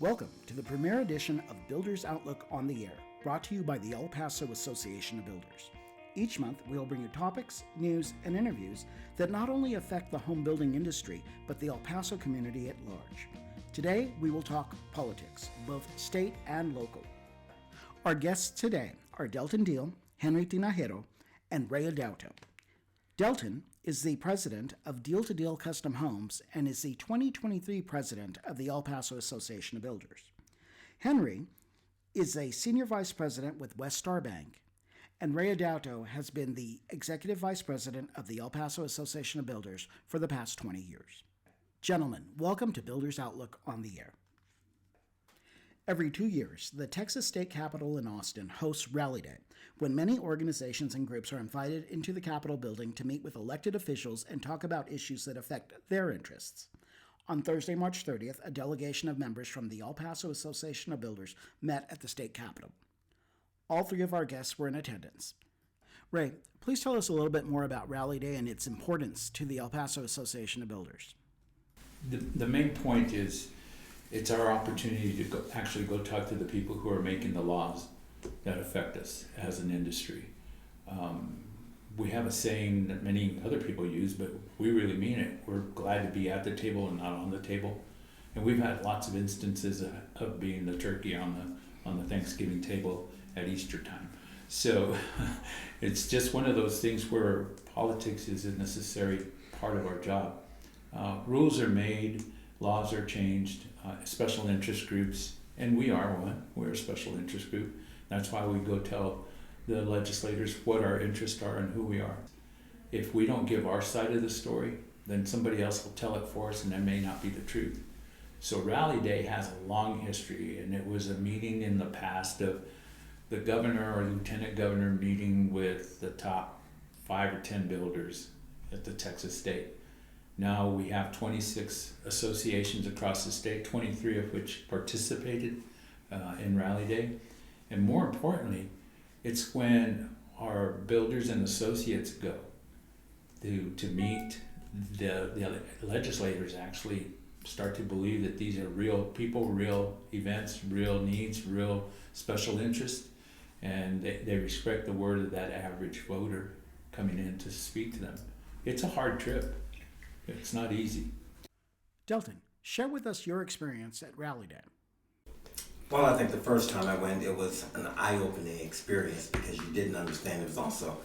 Welcome to the premiere edition of Builders Outlook on the Air, brought to you by the Paso Association of Builders. Each month, we'll bring you topics, news, and interviews that not only affect the home building industry, but the El Paso community at large. Today, we will talk politics, both state and local. Our guests today are Delton Deal, Henry Tinajero, and Ray Adauto. Delton is the president of Deal to Deal Custom Homes and is the 2023 president of the El Paso Association of Builders. Henry is a senior vice president with West Star Bank, and Ray Adauto has been the executive vice president of the El Paso Association of Builders for the past 20 years. Gentlemen, welcome to Builders Outlook on the Air. Every 2 years, the Texas state capitol in Austin hosts Rally Day, when many organizations and groups are invited into the Capitol building to meet with elected officials and talk about issues that affect their interests. On Thursday, March 30th, a delegation of members from the El Paso Association of Builders met at the state capitol. All three of our guests were in attendance. Ray, please tell us a little bit more about Rally Day and its importance to the El Paso Association of Builders. The main point is it's our opportunity to actually go talk to the people who are making the laws that affect us as an industry. We have a saying that many other people use, but we really mean it. We're glad to be at the table and not on the table. And we've had lots of instances of being the turkey on the Thanksgiving table at Easter time. So it's just one of those things where politics is a necessary part of our job. Rules are made, laws are changed, special interest groups, and we are one. We're a special interest group. That's why we go tell the legislators what our interests are and who we are. If we don't give our side of the story, then somebody else will tell it for us, and that may not be the truth. So Rally Day has a long history, and it was a meeting in the past of the governor or lieutenant governor meeting with the top 5 or 10 builders at the Texas state. Now we have 26 associations across the state, 23 of which participated in Rally Day. And more importantly, it's when our builders and associates go to meet the legislators actually start to believe that these are real people, real events, real needs, real special interests, and they respect the word of that average voter coming in to speak to them. It's a hard trip. It's not easy. Delton, share with us your experience at Rally Day. Well, I think the first time I went, it was an eye-opening experience because you didn't understand. It was also,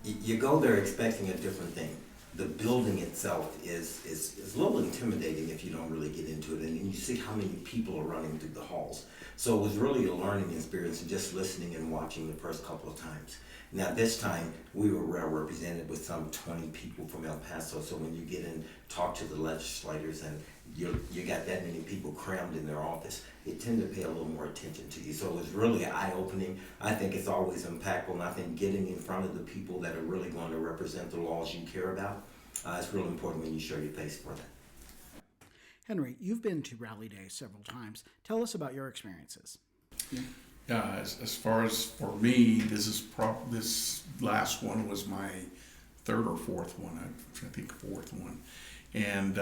you go there expecting a different thing. The building itself is a little intimidating if you don't really get into it, and you see how many people are running through the halls. So it was really a learning experience, just listening and watching the first couple of times. Now this time we were well represented with some 20 people from El Paso, so when you get in, talk to the legislators and you got that many people crammed in their office, it tend to pay a little more attention to you. So it was really eye-opening. I think it's always impactful, and I think getting in front of the people that are really going to represent the laws you care about is really important when you show your face for that. Henry, you've been to Rally Day several times. Tell us about your experiences. As far as for me, this last one was my third or fourth one. I think fourth one, and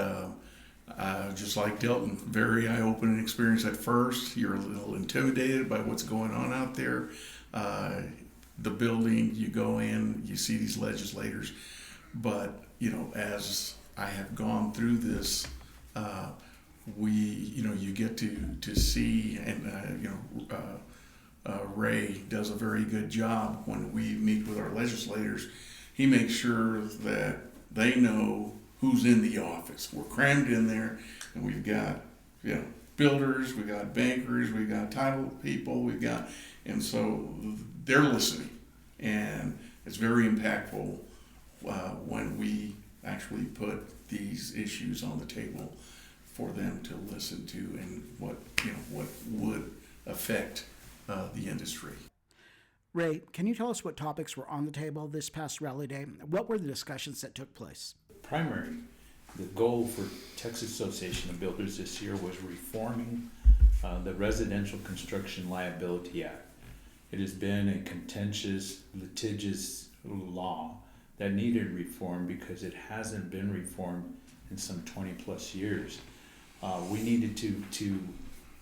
just like Delton, very eye-opening experience at first. You're a little intimidated by what's going on out there. The building, you go in, you see these legislators, but as I have gone through this, you get to see, and Ray does a very good job when we meet with our legislators. He makes sure that they know who's in the office. We're crammed in there, and we've got builders, we got bankers, we got title people, and so they're listening, and it's very impactful when we actually put these issues on the table for them to listen to, and what would affect the industry. Ray, can you tell us what topics were on the table this past Rally Day? What were the discussions that took place? The goal for Texas Association of Builders this year was reforming the Residential Construction Liability Act. It has been a contentious, litigious law that needed reform because it hasn't been reformed in some 20 plus years. We needed to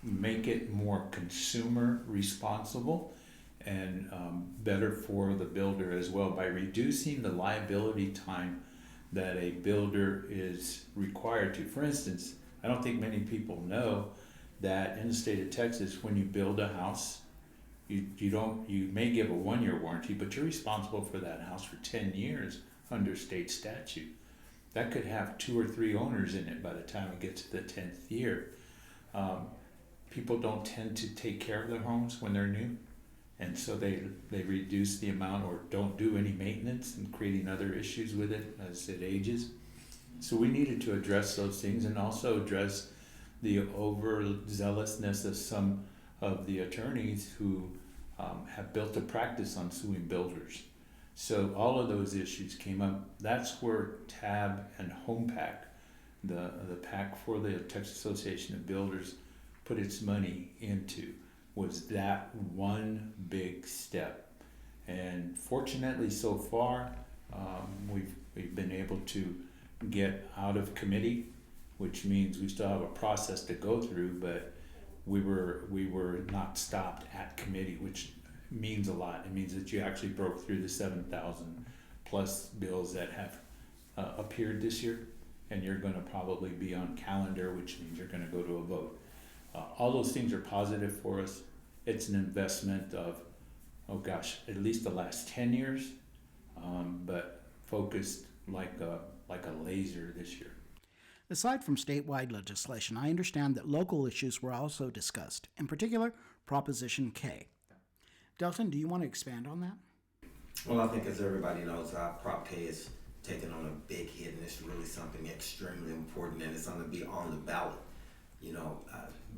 make it more consumer responsible and better for the builder as well by reducing the liability time that a builder is required to. For instance, I don't think many people know that in the state of Texas, when you build a house, you may give a 1-year warranty, but you're responsible for that house for 10 years under state statute. That could have 2 or 3 owners in it by the time it gets to the 10th year. People don't tend to take care of their homes when they're new, and so they reduce the amount or don't do any maintenance, and creating other issues with it as it ages. So we needed to address those things and also address the overzealousness of some of the attorneys who have built a practice on suing builders. So all of those issues came up. That's where TAB and HomePack, the PAC for the Texas Association of Builders, put its money into, was that one big step. And fortunately so far, we've been able to get out of committee, which means we still have a process to go through, but we were not stopped at committee, which means a lot. It means that you actually broke through the 7,000 plus bills that have appeared this year, and you're going to probably be on calendar, which means you're going to go to a vote. All those things are positive for us. It's an investment of, at least the last 10 years, but focused like a laser this year. Aside from statewide legislation, I understand that local issues were also discussed, in particular, Proposition K. Delton, do you want to expand on that? Well, I think as everybody knows, Prop K is taking on a big hit, and it's really something extremely important, and it's going to be on the ballot,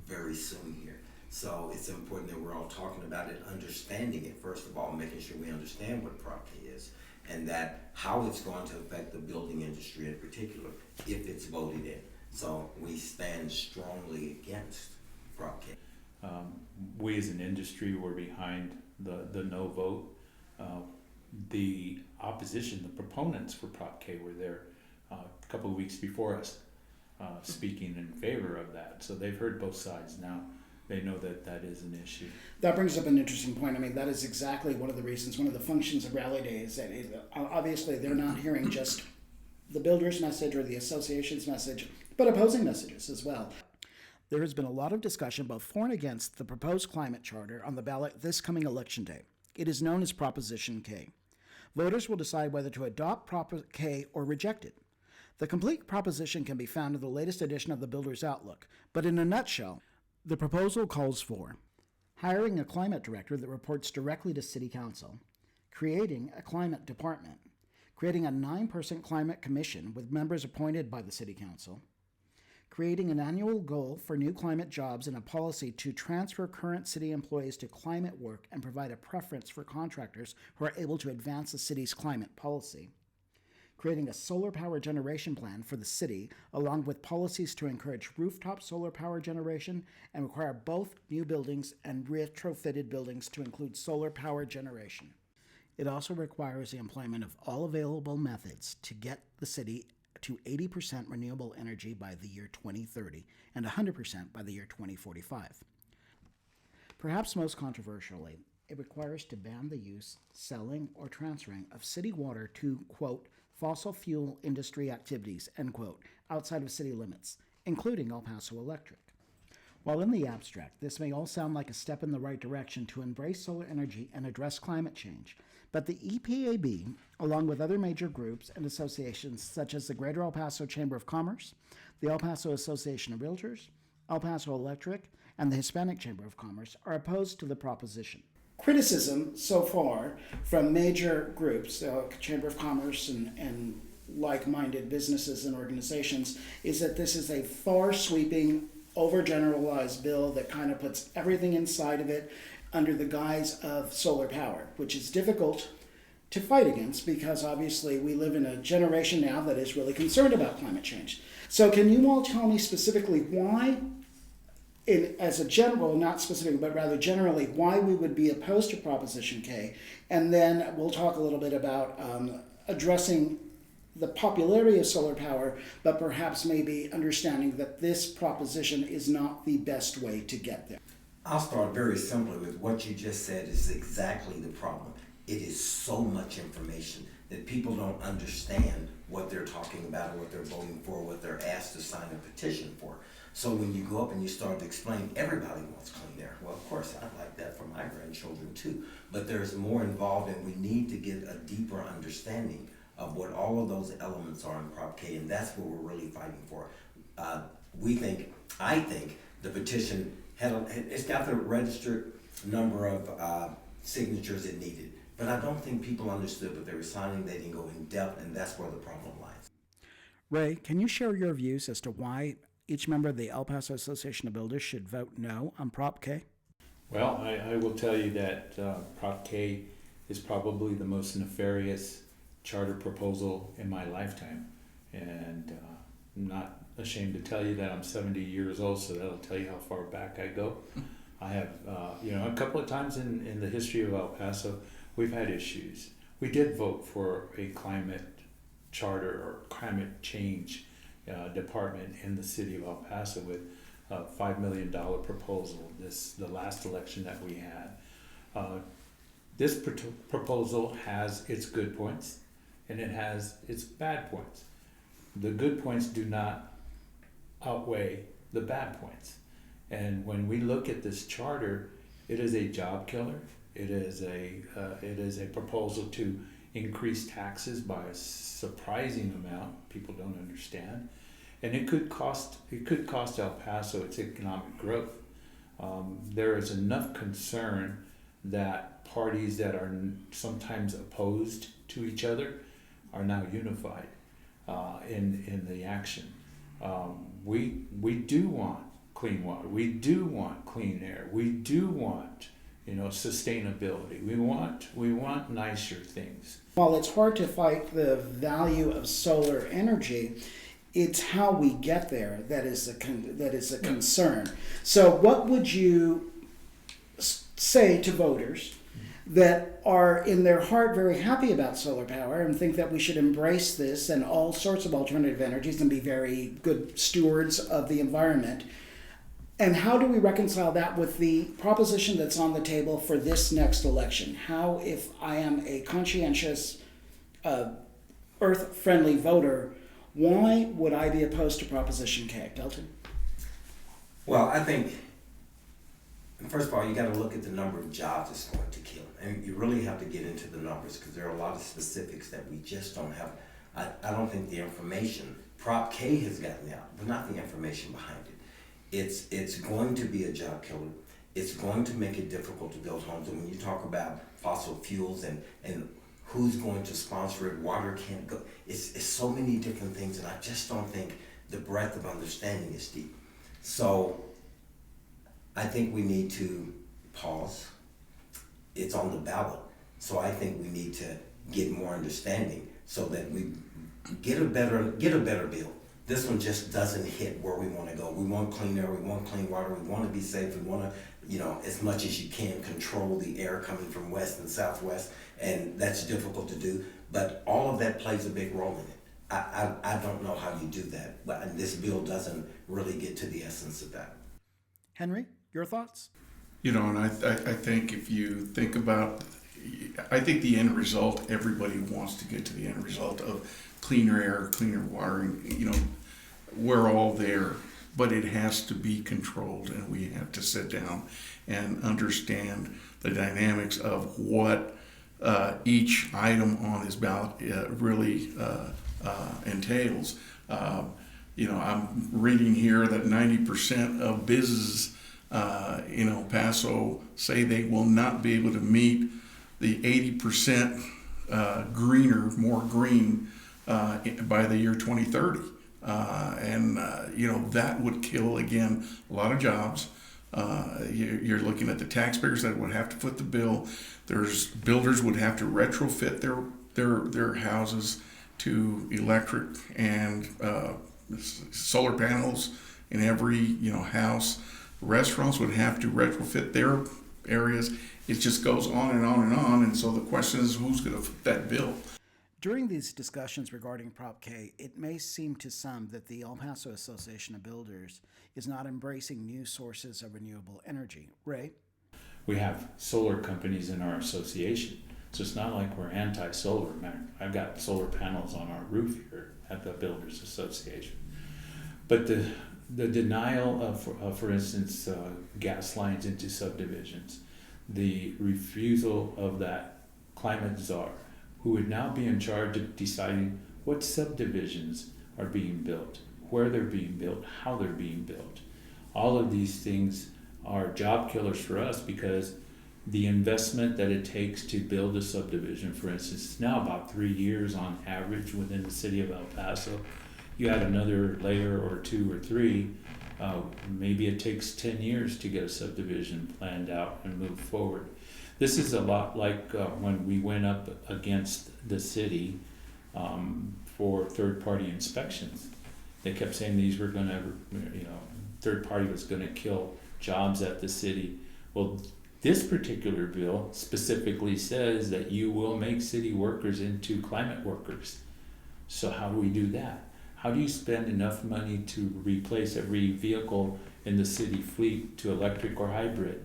very soon here. So it's important that we're all talking about it, understanding it, first of all, making sure we understand what Prop K is, and that how it's going to affect the building industry in particular, if it's voted in. So we stand strongly against Prop K. We as an industry were behind the no vote. The opposition, the proponents for Prop K were there a couple of weeks before us, speaking in favor of that. So they've heard both sides now. They know that is an issue. That brings up an interesting point. I mean, that is exactly one of the reasons, one of the functions of Rally Day is that obviously they're not hearing just the builder's message or the association's message, but opposing messages as well. There has been a lot of discussion both for and against the proposed climate charter on the ballot this coming election day. It is known as Proposition K. Voters will decide whether to adopt Prop K or reject it. The complete proposition can be found in the latest edition of the Builder's Outlook, but in a nutshell, the proposal calls for hiring a climate director that reports directly to City Council, creating a climate department, creating a 9-person climate commission with members appointed by the City Council, creating an annual goal for new climate jobs and a policy to transfer current city employees to climate work and provide a preference for contractors who are able to advance the city's climate policy, creating a solar power generation plan for the city, along with policies to encourage rooftop solar power generation and require both new buildings and retrofitted buildings to include solar power generation. It also requires the employment of all available methods to get the city to 80% renewable energy by the year 2030 and 100% by the year 2045. Perhaps most controversially, it requires to ban the use, selling, or transferring of city water to, quote, fossil fuel industry activities, end quote, outside of city limits, including El Paso Electric. While in the abstract, this may all sound like a step in the right direction to embrace solar energy and address climate change, but the EPAB, along with other major groups and associations such as the Greater El Paso Chamber of Commerce, the El Paso Association of Builders, El Paso Electric, and the Hispanic Chamber of Commerce, are opposed to the proposition. Criticism so far from major groups, Chamber of Commerce and like-minded businesses and organizations, is that this is a far-sweeping, overgeneralized bill that kind of puts everything inside of it under the guise of solar power, which is difficult to fight against because obviously we live in a generation now that is really concerned about climate change. So can you all tell me specifically why, as a general, not specific, but rather generally, why we would be opposed to Proposition K, and then we'll talk a little bit about addressing the popularity of solar power, but perhaps maybe understanding that this proposition is not the best way to get there? I'll start very simply with what you just said is exactly the problem. It is so much information that people don't understand what they're talking about or what they're voting for, what they're asked to sign a petition for. So when you go up and you start to explain, everybody wants clean air. Well, of course, I'd like that for my grandchildren too. But there's more involved, and we need to get a deeper understanding of what all of those elements are in Prop K, and that's what we're really fighting for. I think the petition it's got the registered number of signatures it needed. But I don't think people understood what they were signing. They didn't go in depth, and that's where the problem lies. Ray, can you share your views as to why each member of the El Paso Association of Builders should vote no on Prop K? Well, I will tell you that Prop K is probably the most nefarious charter proposal in my lifetime. And I'm not ashamed to tell you that I'm 70 years old, so that'll tell you how far back I go. I have, a couple of times in the history of El Paso, we've had issues. We did vote for a climate charter or climate change department in the city of El Paso with a $5 million proposal, the last election that we had. This proposal has its good points and it has its bad points. The good points do not outweigh the bad points. And when we look at this charter, it is a job killer. It is a proposal to increase taxes by a surprising amount people don't understand, and it could cost El Paso its economic growth. There is enough concern that parties that are sometimes opposed to each other are now unified in the action. We do want clean water. We do want clean air. We do want sustainability. We want nicer things. While it's hard to fight the value of solar energy, it's how we get there that is a concern. So what would you say to voters that are in their heart very happy about solar power and think that we should embrace this and all sorts of alternative energies and be very good stewards of the environment? And how do we reconcile that with the proposition that's on the table for this next election? How, if I am a conscientious, earth-friendly voter, why would I be opposed to Proposition K? Delton? Well, I think, first of all, you got to look at the number of jobs it's going to kill. And you really have to get into the numbers because there are a lot of specifics that we just don't have. I don't think the information, Prop K has gotten out, but not the information behind it. It's going to be a job killer. It's going to make it difficult to build homes. And when you talk about fossil fuels and who's going to sponsor it, water can't go. It's so many different things, and I just don't think the breadth of understanding is deep. So I think we need to pause. It's on the ballot. So I think we need to get more understanding so that we get a better bill. This one just doesn't hit where we want to go. We want clean air, we want clean water, we want to be safe, we want to, as much as you can, control the air coming from west and southwest, and that's difficult to do, but all of that plays a big role in it. I don't know how you do that, but this bill doesn't really get to the essence of that. Henry, your thoughts? And I think if you think about, I think the end result, everybody wants to get to the end result of cleaner air, cleaner water, and we're all there, but it has to be controlled, and we have to sit down and understand the dynamics of what each item on this ballot really entails. I'm reading here that 90% of businesses in El Paso say they will not be able to meet the 80% more green by the year 2030. That would kill, again, a lot of jobs. You're looking at the taxpayers that would have to foot the bill. Builders would have to retrofit their houses to electric and solar panels in every house. Restaurants would have to retrofit their areas. It just goes on and on and on. And so the question is, who's going to foot that bill? During these discussions regarding Prop K, it may seem to some that the El Paso Association of Builders is not embracing new sources of renewable energy. Ray? We have solar companies in our association, so it's not like we're anti-solar. I've got solar panels on our roof here at the Builders Association. But the denial of, for instance, gas lines into subdivisions, the refusal of that climate czar, who would now be in charge of deciding what subdivisions are being built, where they're being built, how they're being built. All of these things are job killers for us, because the investment that it takes to build a subdivision, for instance, is now about 3 years on average within the city of El Paso. You add another layer or 2 or 3, maybe it takes 10 years to get a subdivision planned out and move forward. This is a lot like when we went up against the city for third-party inspections. They kept saying these were going to, third party was going to kill jobs at the city. Well, this particular bill specifically says that you will make city workers into climate workers. So how do we do that? How do you spend enough money to replace every vehicle in the city fleet to electric or hybrid?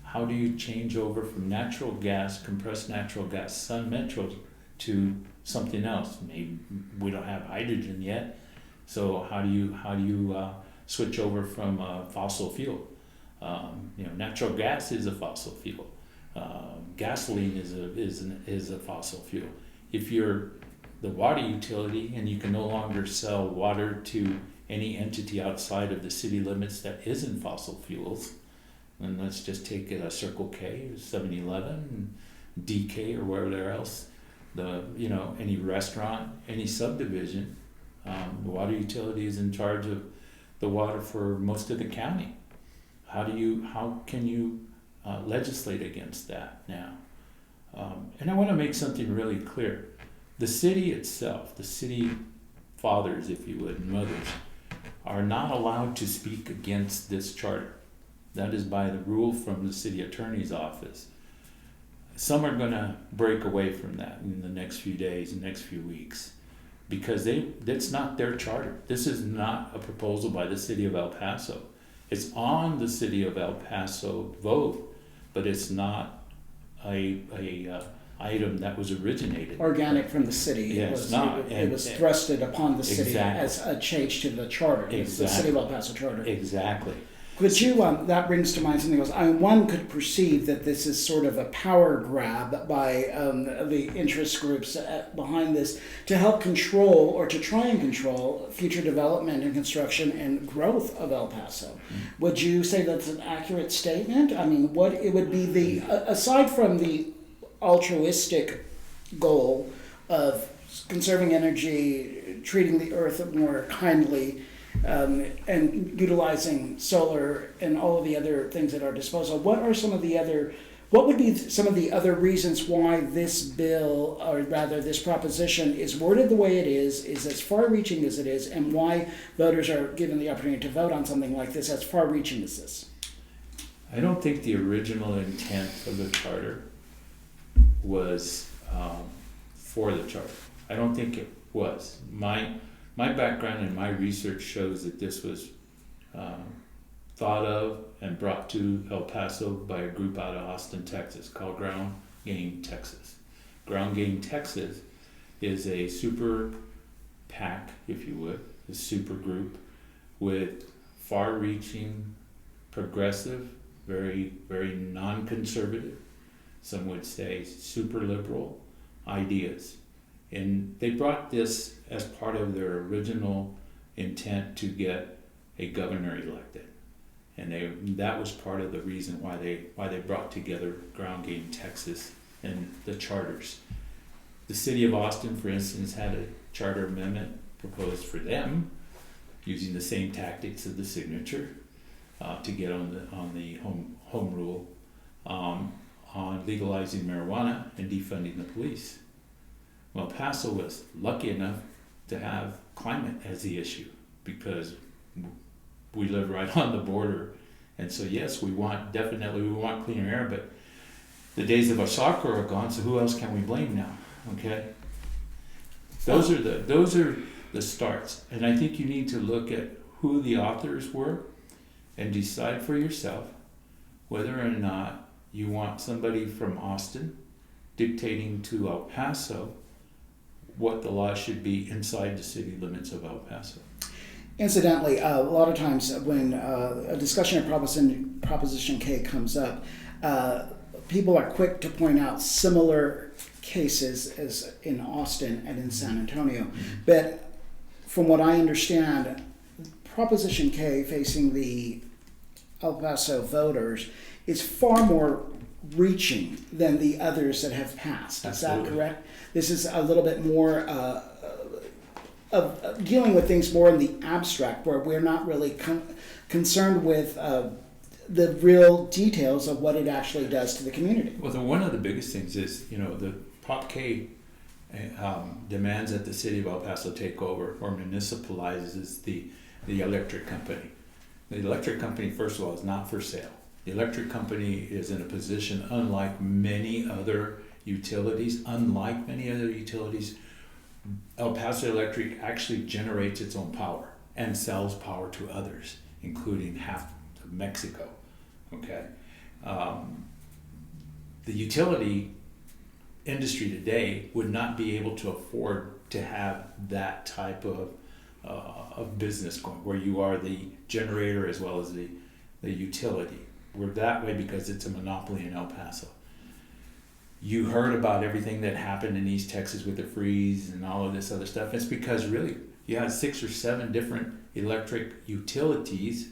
How do you change over from natural gas, compressed natural gas, Sun Metros, to something else? Maybe we don't have hydrogen yet, so how do you switch over from fossil fuel? Natural gas is a fossil fuel. Gasoline is a fossil fuel. If you're the water utility and you can no longer sell water to any entity outside of the city limits that isn't fossil fuels, and let's just take it a Circle K, 7-Eleven, DK, or wherever else, any restaurant, any subdivision, the water utility is in charge of the water for most of the county. How can you legislate against that now? And I want to make something really clear. The city itself, the city fathers, if you would, and mothers, are not allowed to speak against this charter. That is by the rule from the city attorney's office. Some are going to break away from that in the next few days, the next few weeks, because that's not their charter. This is not a proposal by the city of El Paso. It's on the city of El Paso vote, but it's not a item that was originated. Organic from the city. Yes, it was thrusted upon the city as a change to the charter, the city of El Paso charter. Exactly. Could you, that brings to mind something else. One could perceive that this is sort of a power grab by the interest groups behind this to help control, or to try and control, future development and construction and growth of El Paso. Mm-hmm. Would you say that's an accurate statement? I mean, what it would be aside from the altruistic goal of conserving energy, treating the earth more kindly, and utilizing solar and all of the other things at our disposal, what would be some of the other reasons why this bill, or rather this proposition, is worded the way it is as far-reaching as it is, and why voters are given the opportunity to vote on something like this as far-reaching as this? I don't think the original intent of the charter was for the charter. I don't think it was. My background and my research shows that this was thought of and brought to El Paso by a group out of Austin, Texas, called Ground Game Texas. Ground Game Texas is a super PAC, if you would, a super group with far-reaching, progressive, very, very non-conservative, some would say super liberal ideas. And they brought this as part of their original intent to get a governor elected. And that was part of the reason why they brought together Ground Game Texas and the charters. The city of Austin, for instance, had a charter amendment proposed for them, using the same tactics of the signature to get on the home rule on legalizing marijuana and defunding the police. Well, Paso was lucky enough to have climate as the issue, because we live right on the border. And so yes, we want cleaner air, but the days of our soccer are gone, so who else can we blame now? Okay? Those are the starts. And I think you need to look at who the authors were and decide for yourself whether or not you want somebody from Austin dictating to El Paso what the law should be inside the city limits of El Paso. Incidentally, a lot of times when a discussion of Proposition K comes up, people are quick to point out similar cases as in Austin and in San Antonio. But from what I understand, Proposition K facing the El Paso voters is far more reaching than the others that have passed. Absolutely. Is that correct? This is a little bit more of dealing with things more in the abstract, where we're not really concerned with the real details of what it actually does to the community. Well, one of the biggest things is, the Prop K demands that the city of El Paso take over or municipalizes the electric company. The electric company, first of all, is not for sale. The electric company is in a position, unlike many other utilities, El Paso Electric actually generates its own power and sells power to others, including half of Mexico. Okay, the utility industry today would not be able to afford to have that type of business going, where you are the generator as well as the utility. We're that way because it's a monopoly in El Paso. You heard about everything that happened in East Texas with the freeze and all of this other stuff. It's because really you had 6 or 7 different electric utilities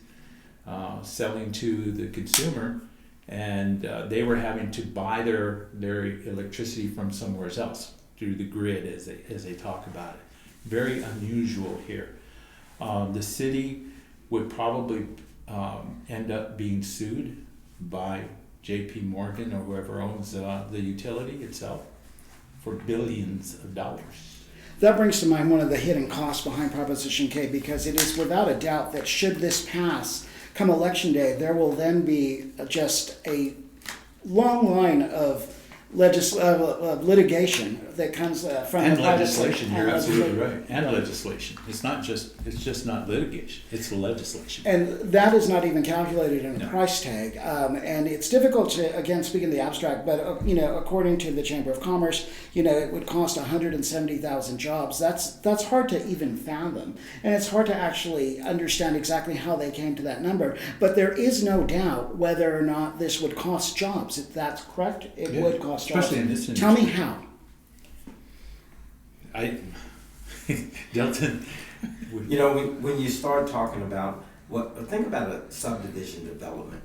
selling to the consumer, and they were having to buy their electricity from somewhere else through the grid, as they talk about it. Very unusual here. The city would probably end up being sued by J.P. Morgan or whoever owns the utility itself for billions of dollars. That brings to mind one of the hidden costs behind Proposition K, because it is without a doubt that should this pass come election day, there will then be just a long line of litigation that comes from And the legislation, you're absolutely legislation. right. And legislation. It's just not litigation, it's legislation. And that is not even calculated in a No. price tag. And it's difficult to, again, speak in the abstract, but according to the Chamber of Commerce, it would cost 170,000 jobs. That's hard to even fathom. And it's hard to actually understand exactly how they came to that number. But there is no doubt whether or not this would cost jobs. If that's correct, it Yeah. would cost jobs. Especially in this Tell me industry. how. Delton. When you start talking about think about a subdivision development.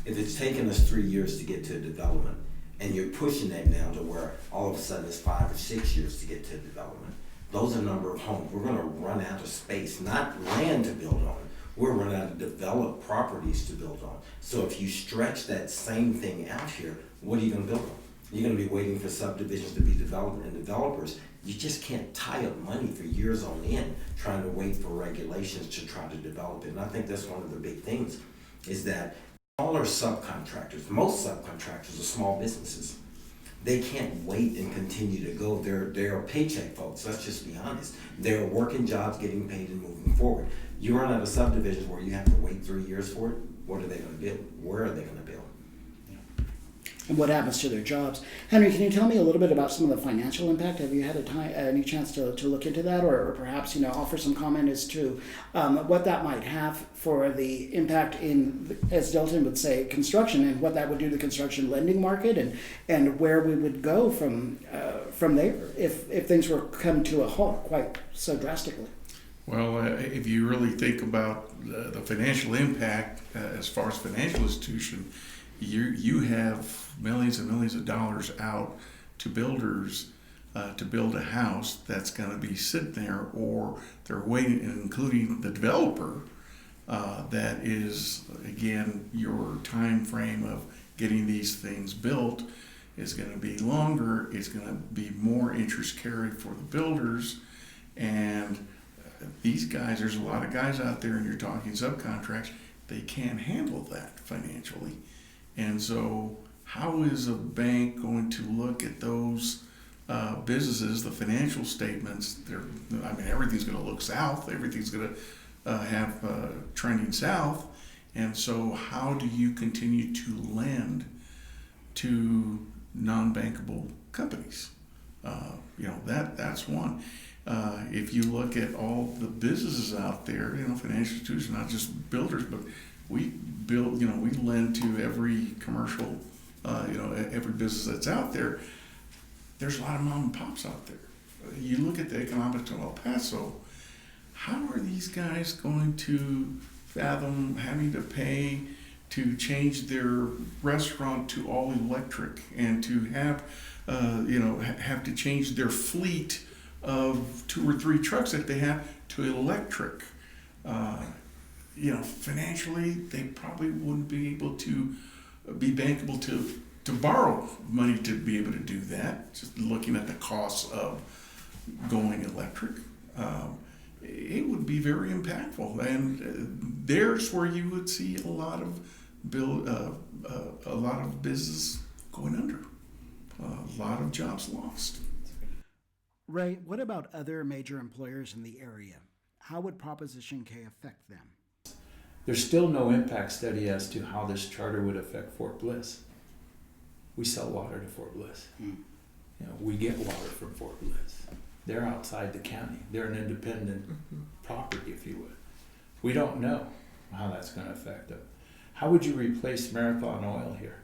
If it's taken us 3 years to get to a development, and you're pushing that now to where all of a sudden it's 5 or 6 years to get to development, those are the number of homes. We're going to run out of space, not land to build on. We're running out of developed properties to build on. So if you stretch that same thing out here, what are you going to build on? You're going to be waiting for subdivisions to be developed and developers. You just can't tie up money for years on end trying to wait for regulations to try to develop it. And I think that's one of the big things, is that smaller subcontractors, most subcontractors are small businesses. They can't wait and continue to go. They're paycheck folks, let's just be honest. They're working jobs, getting paid and moving forward. You run out of subdivisions where you have to wait 3 years for it. What are they going to build? Where are they going to build? And what happens to their jobs. Henry, can you tell me a little bit about some of the financial impact? Have you had any chance to look into that, or perhaps offer some comment as to what that might have for the impact in, as Delton would say, construction, and what that would do to the construction lending market, and where we would go from there if things were come to a halt quite so drastically? Well, if you really think about the financial impact as far as financial institution, you have millions and millions of dollars out to builders to build a house that's going to be sitting there, or they're waiting, including the developer. That is, again, your time frame of getting these things built is going to be longer. It's going to be more interest carried for the builders, and these guys, there's a lot of guys out there, and you're talking subcontracts, they can't handle that financially. And so how is a bank going to look at those businesses, the financial statements, everything's going to look south. Everything's going to have trending south. And so how do you continue to lend to non-bankable companies? That's one. If you look at all the businesses out there, financial institutions, not just builders, but we lend to every commercial, every business that's out there. There's a lot of mom and pops out there. You look at the economics of El Paso, how are these guys going to fathom having to pay to change their restaurant to all electric and to have to change their fleet of 2 or 3 trucks that they have to electric? Financially, they probably wouldn't be able to be bankable to borrow money to be able to do that. Just looking at the costs of going electric, it would be very impactful, and there's where you would see a lot of business going under, a lot of jobs lost. Ray, what about other major employers in the area? How would Proposition K affect them? There's still no impact study as to how this charter would affect Fort Bliss. We sell water to Fort Bliss. We get water from Fort Bliss. They're outside the county. They're an independent property, if you would. We don't know how that's going to affect them. How would you replace Marathon Oil here?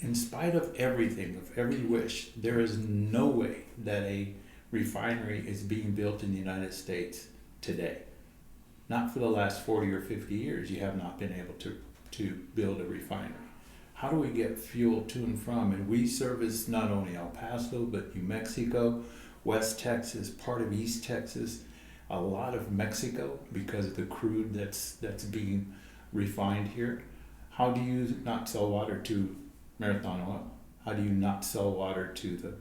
In spite of everything, of every wish, there is no way that a refinery is being built in the United States today. Not for the last 40 or 50 years, you have not been able to build a refinery. How do we get fuel to and from? And we service not only El Paso, but New Mexico, West Texas, part of East Texas, a lot of Mexico because of the crude that's being refined here. How do you not sell water to Marathon Oil? How do you not sell water to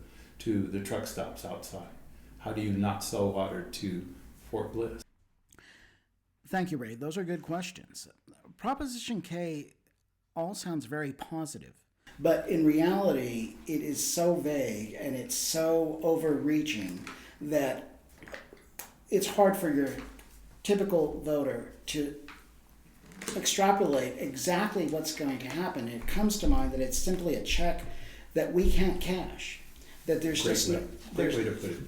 the truck stops outside? How do you not sell water to Fort Bliss? Thank you, Ray. Those are good questions. Proposition K all sounds very positive, but in reality, it is so vague and it's so overreaching that it's hard for your typical voter to extrapolate exactly what's going to happen. It comes to mind that it's simply a check that we can't cash. That there's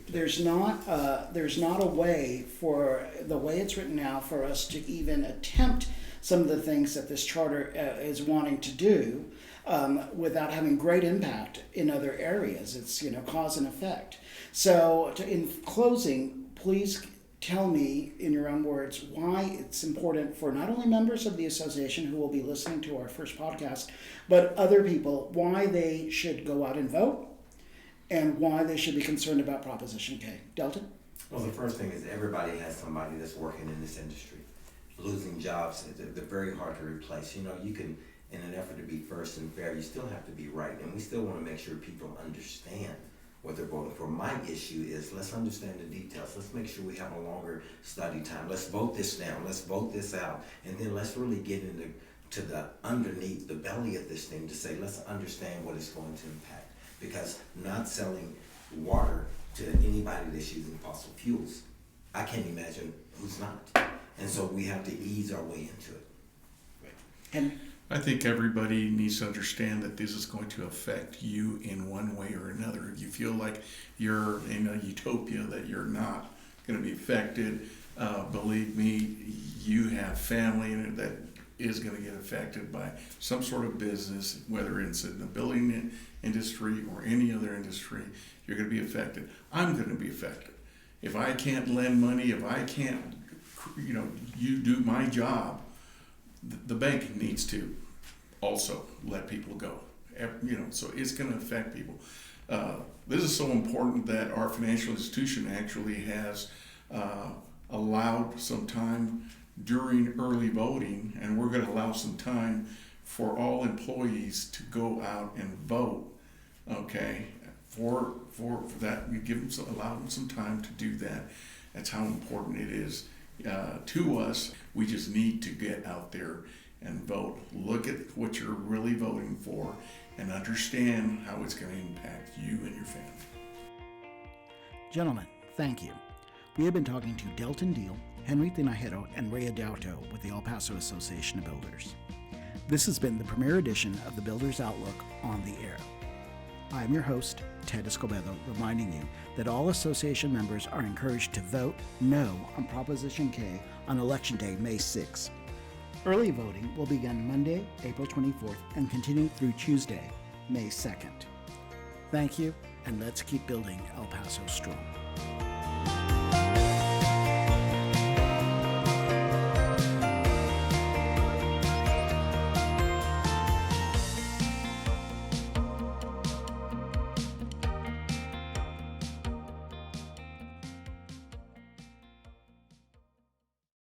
there's not a way for the way it's written now for us to even attempt some of the things that this charter is wanting to do without having great impact in other areas. It's cause and effect. So in closing, please tell me in your own words why it's important for not only members of the association who will be listening to our first podcast, but other people, why they should go out and vote and why they should be concerned about Proposition K. Delton? Well, the first thing is everybody has somebody that's working in this industry. Losing jobs, they're very hard to replace. You can, in an effort to be first and fair, you still have to be right. And we still want to make sure people understand what they're voting for. My issue is let's understand the details. Let's make sure we have a longer study time. Let's vote this down. Let's vote this out. And then let's really get into the underneath, the belly of this thing to say, let's understand what it's going to impact. Because not selling water to anybody that's using fossil fuels, I can't imagine who's not. And so we have to ease our way into it. And I think everybody needs to understand that this is going to affect you in one way or another. If you feel like you're in a utopia that you're not going to be affected, believe me, you have family in it that is going to get affected by some sort of business, whether it's in the building industry or any other industry. You're going to be affected. I'm going to be affected. If I can't lend money, if I can't, you do my job, the bank needs to also let people go. So it's going to affect people. This is so important that our financial institution actually has allowed some time during early voting, and we're going to allow some time for all employees to go out and vote. Okay, for that, we allow them some time to do that. That's how important it is to us. We just need to get out there and vote. Look at what you're really voting for, and understand how it's going to impact you and your family. Gentlemen, thank you. We have been talking to Delton Deal, Henry Tinajero, and Ray Adauto with the El Paso Association of Builders. This has been the premiere edition of the Builders Outlook on the Air. I'm your host, Ted Escobedo, reminding you that all association members are encouraged to vote no on Proposition K on Election Day, May 6. Early voting will begin Monday, April 24th, and continue through Tuesday, May 2nd. Thank you, and let's keep building El Paso strong.